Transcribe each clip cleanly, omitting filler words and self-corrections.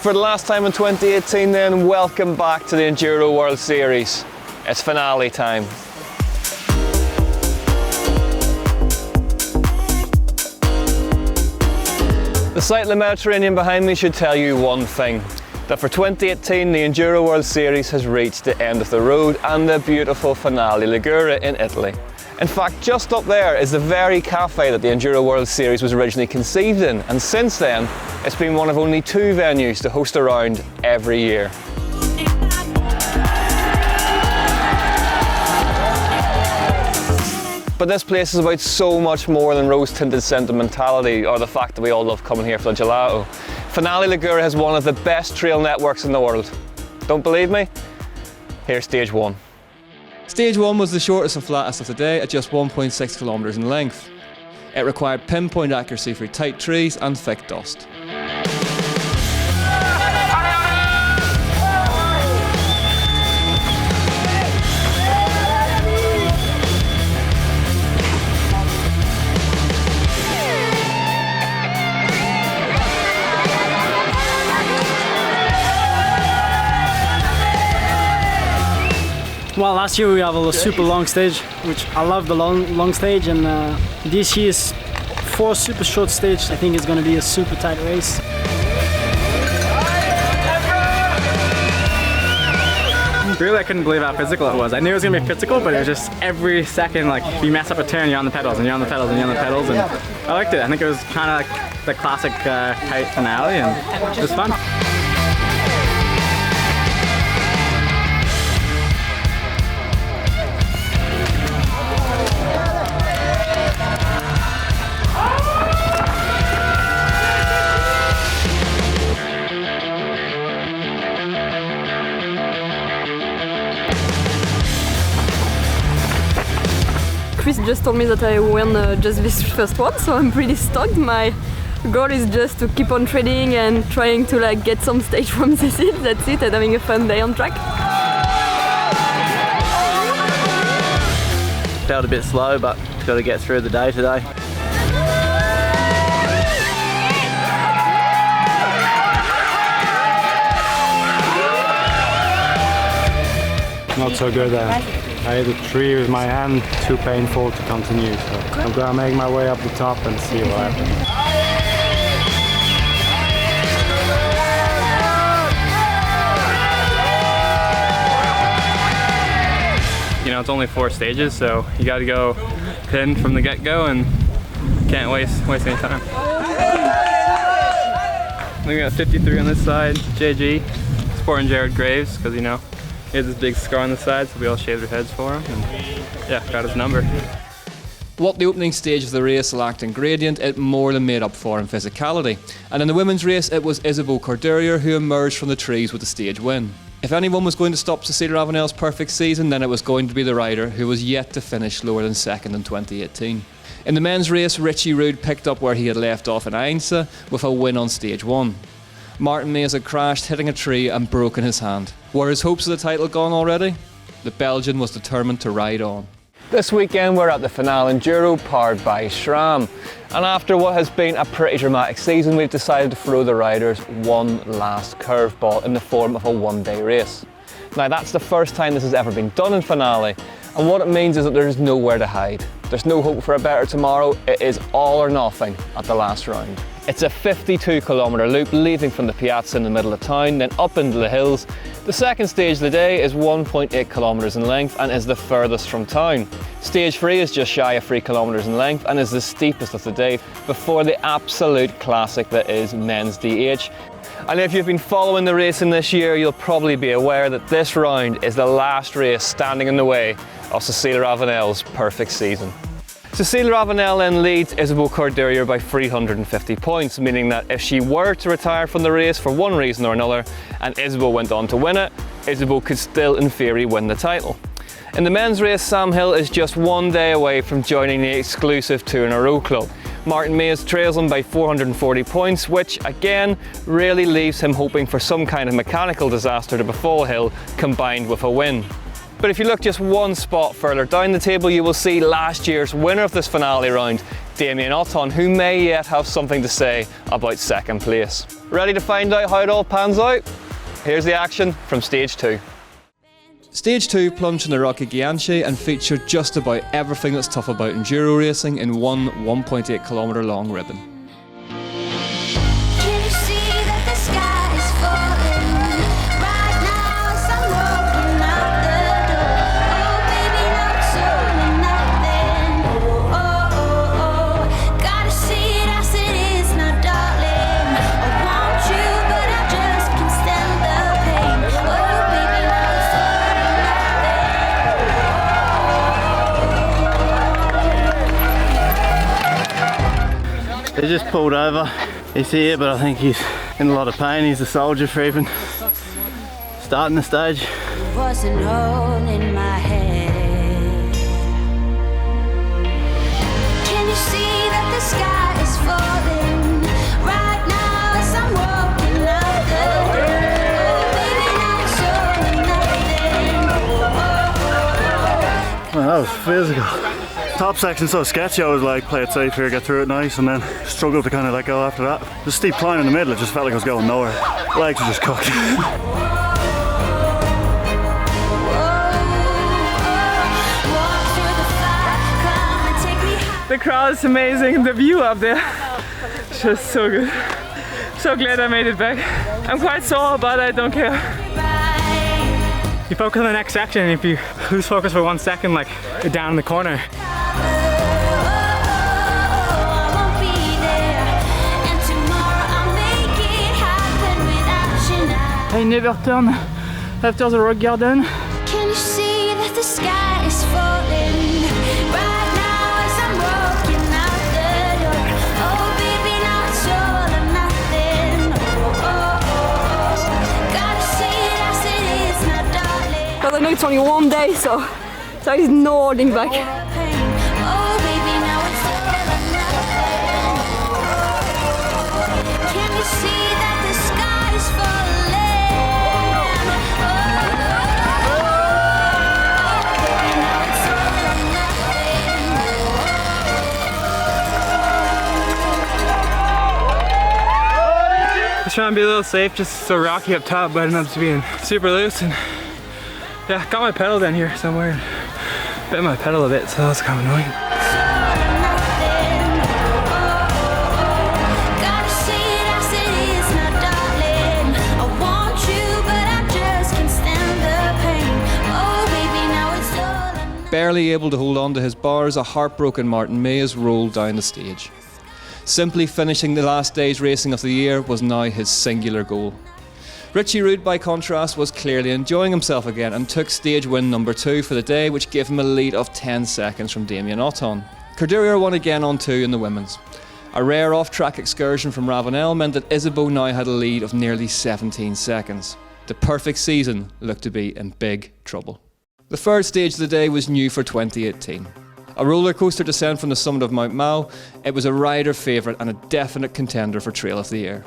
For the last time in 2018 then, welcome back to the Enduro World Series. It's finale time. The sight of the Mediterranean behind me should tell you one thing, that for 2018 the Enduro World Series has reached the end of the road and the beautiful Finale Ligure in Italy. In fact, just up there is the very cafe that the Enduro World Series was originally conceived in, and since then it's been one of only 2 venues to host a round every year. But this place is about so much more than rose-tinted sentimentality or the fact that we all love coming here for the gelato. Finale Ligure has one of the best trail networks in the world. Don't believe me? Here's stage 1. Stage 1 was the shortest and flattest of the day at just 1.6 kilometres in length. It required pinpoint accuracy through tight trees and thick dust. Well, last year we have a super long stage, which I love the long stage, and this year's 4 super short stage. I think it's going to be a super tight race. Really, I couldn't believe how physical it was. I knew it was going to be physical, but it was just every second, like, if you mess up a turn, you're on the pedals, and you're on the pedals, and you're on the pedals, and I liked it. I think it was kind of like the classic tight finale, and it was fun. Chris just told me that I won just this first one, so I'm pretty stoked. My goal is just to keep on training and trying to get some stage from this it. That's it, and having a fun day on track. Felt a bit slow, but got to get through the day today. Not so good. I hit a tree with my hand, too painful to continue. So I'm gonna make my way up the top and see what happens. You know, it's only 4 stages, so you got to go pin from the get-go and can't waste any time. We got 53 on this side, JG, sporting Jared Graves, because, you know, he has this big scar on the side, so we all shaved our heads for him, and yeah, got his number. What the opening stage of the race lacked in gradient, it more than made up for in physicality. And in the women's race, it was Isabelle Cordeiro who emerged from the trees with the stage win. If anyone was going to stop Cecilia Ravenel's perfect season, then it was going to be the rider who was yet to finish lower than second in 2018. In the men's race, Richie Rude picked up where he had left off in Ainsa with a win on stage 1. Martin Mays had crashed, hitting a tree and broken his hand. Were his hopes of the title gone already? The Belgian was determined to ride on. This weekend we're at the Finale Enduro powered by SRAM, and after what has been a pretty dramatic season, we've decided to throw the riders one last curveball in the form of a one-day race. Now that's the first time this has ever been done in Finale, and what it means is that there's nowhere to hide. There's no hope for a better tomorrow. It is all or nothing at the last round. It's a 52-kilometre loop leading from the piazza in the middle of town, then up into the hills. The second stage of the day is 1.8 kilometres in length and is the furthest from town. Stage 3 is just shy of 3 kilometres in length and is the steepest of the day before the absolute classic that is men's DH. And if you've been following the racing this year, you'll probably be aware that this round is the last race standing in the way of Cecilia Ravenel's perfect season. Cecilia Ravenel then leads Isabelle Cordeiro by 350 points, meaning that if she were to retire from the race for one reason or another, and Isabelle went on to win it, Isabelle could still in theory win the title. In the men's race, Sam Hill is just 1 day away from joining the exclusive 2 in a row club. Martin Mays trails him by 440 points, which again really leaves him hoping for some kind of mechanical disaster to befall Hill combined with a win. But if you look just one spot further down the table, you will see last year's winner of this finale round, Damien Otton, who may yet have something to say about second place. Ready to find out how it all pans out? Here's the action from stage 2. Stage 2 plunged in the rocky Ghiacci and featured just about everything that's tough about enduro racing in one 1.8 kilometre long ribbon. He just pulled over. He's here, but I think he's in a lot of pain. He's a soldier for even starting the stage. Wasn't holding my head. Can you see that the sky is falling right now as I'm walking out the door? Oh, baby, now it's all or nothing. Well, that was physical. Top section so sketchy, I was like, play it safe here, get through it nice, and then struggled to kind of let go after that. The steep climb in the middle, it just felt like I was going nowhere. Legs were just cooked. The crowd is amazing, the view up there, it's just so good. So glad I made it back. I'm quite sore, but I don't care. You focus on the next section, and if you lose focus for 1 second, like you're down in the corner. I never turn after the rock garden. Can you see that the sky is falling right now as I'm walking out the door? Oh baby, now it's all or nothing. Gotta see it as it is now, darling. But I know it's only one day, so there is no holding back. Oh baby, now it's all or nothing. Can you see that the sky is falling? Trying to be a little safe, just so rocky up top, but ended up being super loose, and yeah, got my pedal down here somewhere and bent my pedal a bit, so that's kind of annoying. Barely able to hold on to his bars, a heartbroken Martin Mays rolled down the stage. Simply finishing the last day's racing of the year was now his singular goal. Richie Rude, by contrast, was clearly enjoying himself again and took stage win number 2 for the day, which gave him a lead of 10 seconds from Damien Otton. Corderia won again on 2 in the women's. A rare off-track excursion from Ravenel meant that Isabeau now had a lead of nearly 17 seconds. The perfect season looked to be in big trouble. The third stage of the day was new for 2018. A roller coaster descent from the summit of Mount Mao, it was a rider favourite and a definite contender for Trail of the Year.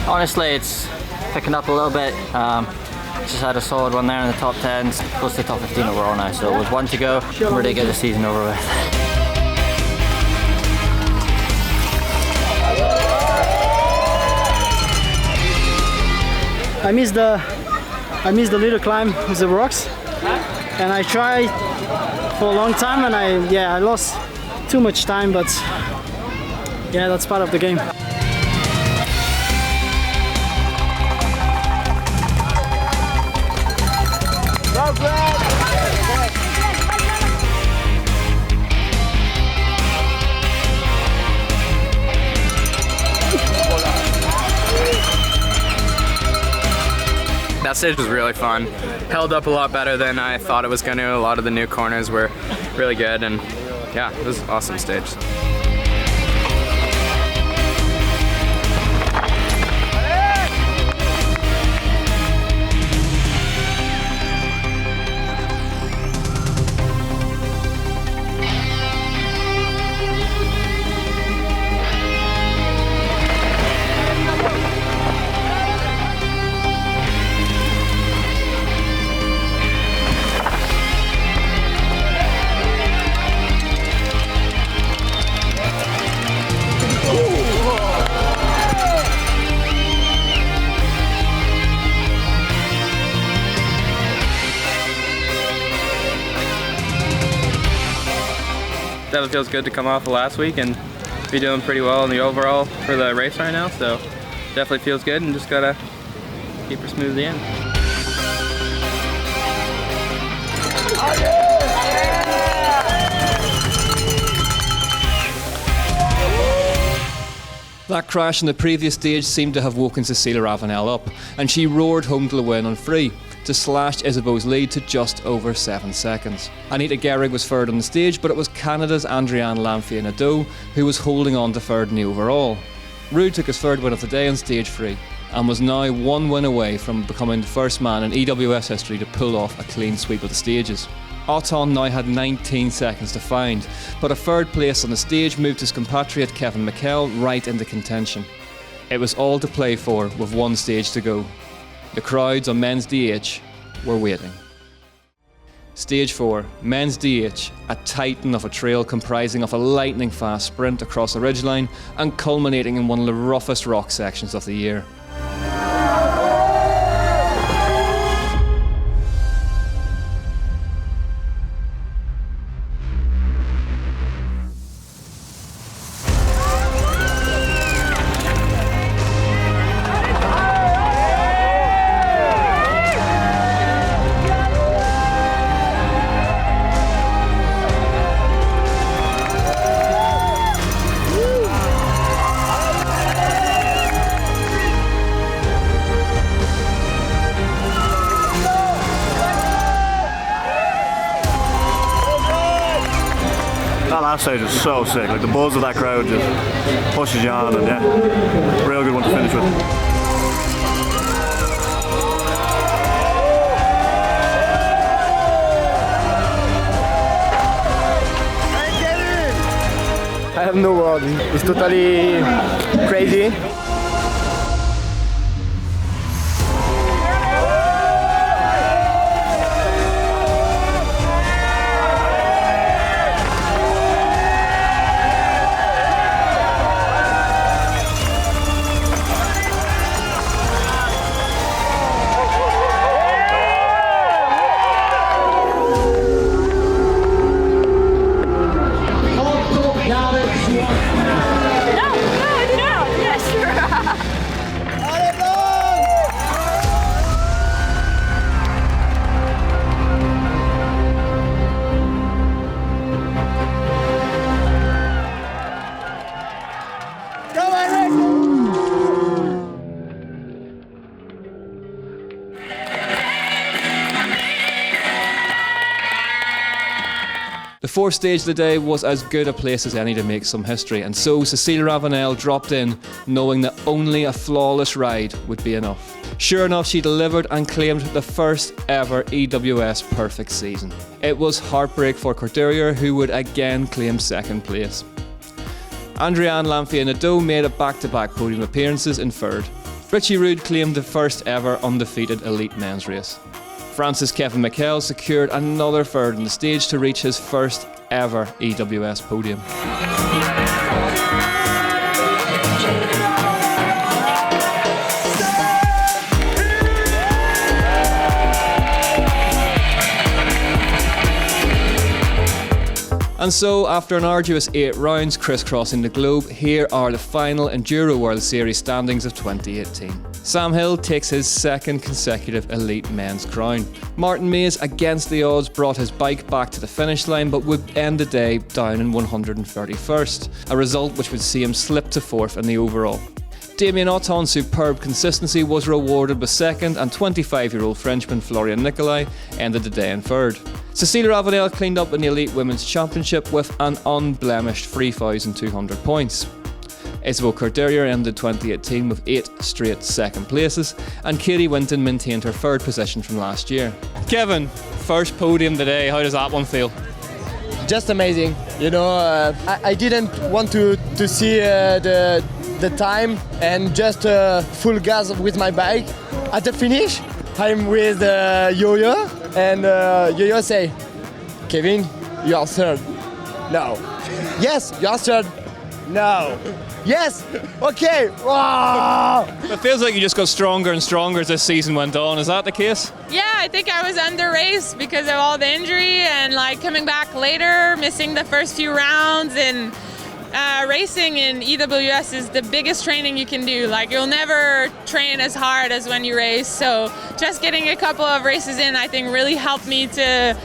Honestly, it's picking up a little bit. Just had a solid one there in the top 10, close to the top 15 overall now, so with 1 to go, I'm ready to get the season over with. I missed the little climb with the rocks, and I tried for a long time, and I lost too much time, but yeah, that's part of the game. That stage was really fun. Held up a lot better than I thought it was going to. A lot of the new corners were really good, and yeah, it was an awesome stage. definitely feels good to come off of last week and be doing pretty well in the overall for the race right now. So definitely feels good, and just gotta keep her smooth to the end. That crash in the previous stage seemed to have woken Cecilia Ravenel up, and she roared home to the win on free to slash Isabeau's lead to just over 7 seconds. Anita Gehrig was third on the stage, but it was Canada's Andriane Lanfear-Nadeau who was holding on to third in the overall. Ruud took his third win of the day on stage 3 and was now one win away from becoming the first man in EWS history to pull off a clean sweep of the stages. Othon now had 19 seconds to find, but a third place on the stage moved his compatriot Kevin McKell right into contention. It was all to play for with one stage to go. The crowds on men's DH were waiting. Stage 4, men's DH, a titan of a trail comprising of a lightning fast sprint across the ridgeline and culminating in one of the roughest rock sections of the year. That last stage was so sick, like the buzz of that crowd just pushes you on, and yeah, real good one to finish with. I have no word, it's totally crazy. The fourth stage of the day was as good a place as any to make some history, and so Cecilia Ravenel dropped in knowing that only a flawless ride would be enough. Sure enough, she delivered and claimed the first ever EWS perfect season. It was heartbreak for Corderia, who would again claim second place. Andriane Lanfear-Nadeau made a back-to-back podium appearances in third. Richie Rude claimed the first ever undefeated elite men's race. France's Kevin McKell secured another third on the stage to reach his first ever EWS podium. And so, after an arduous 8 rounds crisscrossing the globe, here are the final Enduro World Series standings of 2018. Sam Hill takes his second consecutive elite men's crown. Martin Mays, against the odds, brought his bike back to the finish line but would end the day down in 131st, a result which would see him slip to 4th in the overall. Damien Othon's superb consistency was rewarded with second, and 25-year-old Frenchman Florian Nicolai ended the day in third. Cecilia Ravenel cleaned up in the Elite Women's Championship with an unblemished 3,200 points. Isabeau Corderia ended 2018 with 8 straight second places, and Katie Winton maintained her third position from last year. Kevin, first podium today, how does that one feel? Just amazing. You know, I didn't want to see the time and just full gas with my bike. At the finish, I'm with Yo-Yo, and Yo-Yo say, Kevin, you are third. No. Yes, you are third. No. Yes. Okay. Wow. It feels like you just got stronger and stronger as this season went on. Is that the case? Yeah, I think I was under raced because of all the injury and like coming back later, missing the first few rounds, and racing in EWS is the biggest training you can do. Like you'll never train as hard as when you race. So just getting a couple of races in, I think really helped me to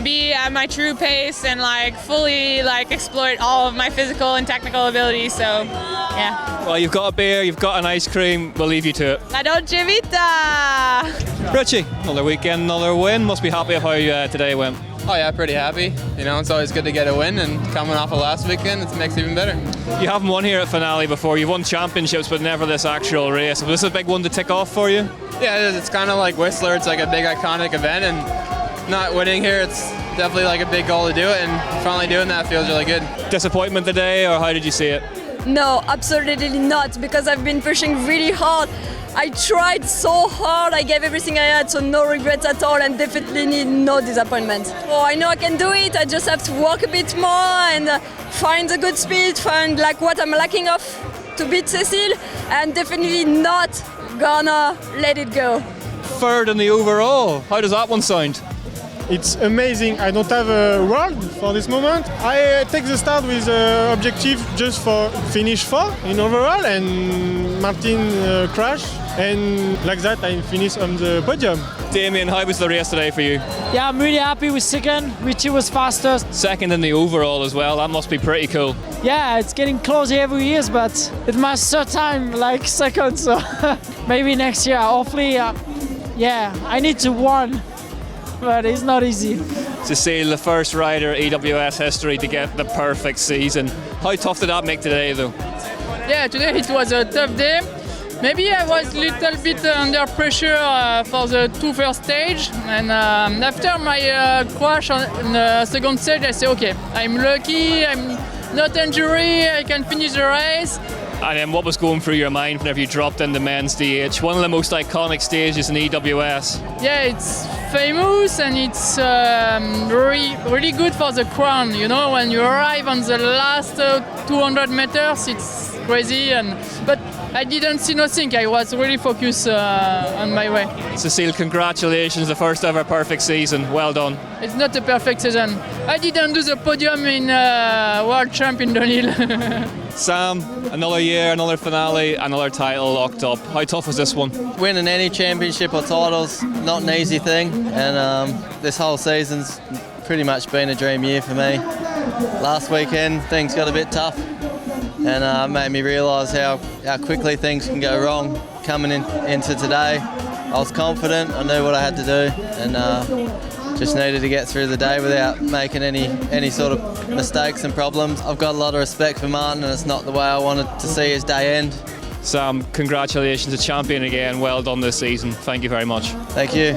be at my true pace and like fully like exploit all of my physical and technical abilities. So yeah. Well, you've got a beer, you've got an ice cream. We'll leave you to it. La dolce vita. Richie, another weekend, another win. Must be happy with how today went. Oh yeah, pretty happy. You know, it's always good to get a win, and coming off of last weekend, it makes it even better. You haven't won here at Finale before. You've won championships, but never this actual race. Was this a big one to tick off for you? Yeah, it is. It's kind of like Whistler. It's like a big iconic event, and not winning here, it's definitely like a big goal to do it, and finally doing that feels really good. Disappointment today, or how did you see it? No, absolutely not, because I've been pushing really hard. I tried so hard, I gave everything I had, so no regrets at all, and definitely no disappointment. Oh, I know I can do it, I just have to work a bit more and find a good speed, find like what I'm lacking of to beat Cecile, and definitely not gonna let it go. Third in the overall. How does that one sound? It's amazing. I don't have a word for this moment. I take the start with objective just for finish 4 in overall, and Martin crash, and like that I finish on the podium. Damien, how was the race today for you? Yeah, I'm really happy with second. Richie was fastest. Second in the overall as well. That must be pretty cool. Yeah, it's getting closer every year, but it's my third time like second, so maybe next year. Hopefully, yeah, I need to win, but it's not easy. Cecile, the first rider EWS history to get the perfect season. How tough did that make today, though? Yeah, today it was a tough day. Maybe I was a little bit under pressure for the first stage, and after my crash on the second stage, I said, okay, I'm lucky, I'm not injured, I can finish the race. And then what was going through your mind whenever you dropped into men's DH? One of the most iconic stages in EWS. Yeah, it's famous and it's really good for the crown. You know, when you arrive on the last 200 meters, it's crazy. But I didn't see nothing. I was really focused on my way. Cecile, congratulations, the first ever perfect season. Well done. It's not a perfect season. I didn't do the podium in World Champ in downhill. Sam, another year, another finale, another title locked up. How tough was this one? Winning any championship or titles, not an easy thing, and this whole season's pretty much been a dream year for me. Last weekend things got a bit tough, and made me realise how quickly things can go wrong. Coming into today, I was confident, I knew what I had to do, and just needed to get through the day without making any sort of mistakes and problems. I've got a lot of respect for Martin, and it's not the way I wanted to see his day end. Sam, congratulations, a champion again. Well done this season. Thank you very much. Thank you.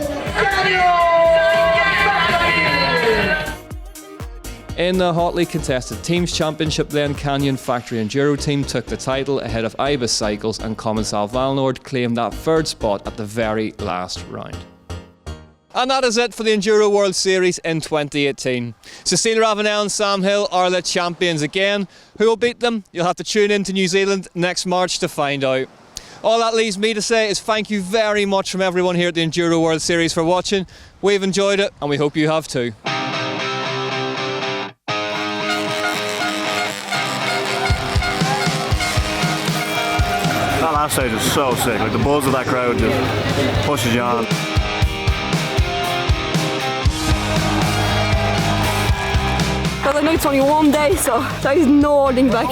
In the hotly contested Teams Championship then, Canyon Factory Enduro Team took the title ahead of Ibis Cycles, and Commensal Valnord claimed that third spot at the very last round. And that is it for the Enduro World Series in 2018. Cecile Ravenel and Sam Hill are the champions again. Who will beat them? You'll have to tune in to New Zealand next March to find out. All that leaves me to say is thank you very much from everyone here at the Enduro World Series for watching. We've enjoyed it, and we hope you have too. That last stage was so sick. Like the buzz of that crowd just pushes you on. But I know it's only one day, so there is no holding back.